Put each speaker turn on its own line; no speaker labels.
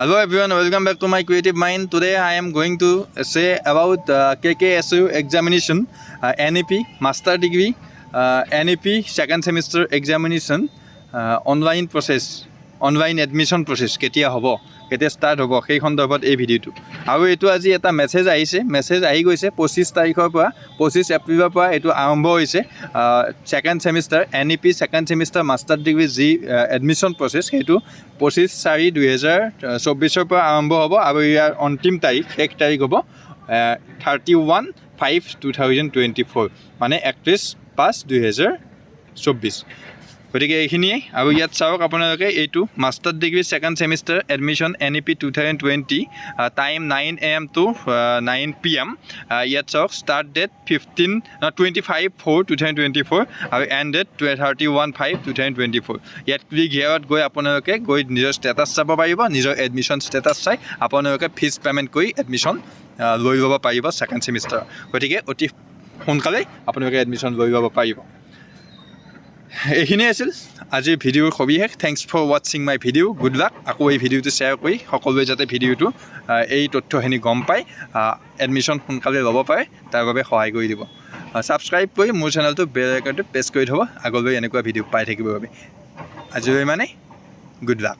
Hello everyone, welcome back to my creative mind. Today I am going to say about KKSU examination, NEP master degree, NEP second semester examination, online process, online admission process কেতিয়া হ'ব কেতিয়া start হ'ব সেই সন্দৰ্ভত এই ভিডিঅ'টো আৰু এইটো আজি এটা মেছেজ আহিছে মেছেজ আহি গৈছে 25 তাৰিখৰ পৰা 25 এপ্ৰিলৰ পৰা এইটো আৰম্ভ হৈছে second semester NEP second semester master degree যি এডমিশ্যন প্ৰচেছ সেইটো 25/4/2024 ৰ পৰা আৰম্ভ হ'ব আৰু ইয়াৰ অন্তিম তাৰিখ শেষ তাৰিখ হ'ব 31/5/2024 মানে 31/5/2024 গতিকে এইখিনিয়ে আৰু ইয়াত চাওক আপোনালোকে এইটো master degree second semester admission NEP 2020 time 9 AM to 9 PM ইয়াত চাওক ষ্টাৰ্ট ডেট 25/4/2024 আৰু এণ্ড ডেট 31/5/2024 ইয়াত ক্লিক হিয়াৰত গৈ আপোনালোকে গৈ নিজৰ ষ্টেটাছ চাব পাৰিব নিজৰ এডমিশ্যন ষ্টেটাছ চাই আপোনালোকে ফিজ পে'মেণ্ট কৰি এডমিশ্যন লৈ ল'ব পাৰিব সেকেন্ড সেমিষ্টাৰ গতিকে অতি সোনকালেই আপোনালোকে এডমিশ্যন লৈ ল'ব পাৰিব এইখিনিয়ে আছিল আজিৰ ভিডিঅ'ৰ সবিশেষ থেংকছ ফৰ ৱাচিং মাই ভিডিঅ' গুড লাক আকৌ এই ভিডিঅ'টো শ্বেয়াৰ কৰি সকলোৱে যাতে ভিডিঅ'টো এই তথ্যখিনি গম পায় এডমিশ্যন সোনকালে ল'ব পাৰে তাৰ বাবে সহায় কৰি দিব ছাবস্ক্ৰাইব কৰি মোৰ চেনেলটো বেল আইকনটো প্ৰেছ কৰি থ'ব আগলৈ এনেকুৱা ভিডিঅ' পাই থাকিবৰ বাবে আজিলৈ মানে গুড লাক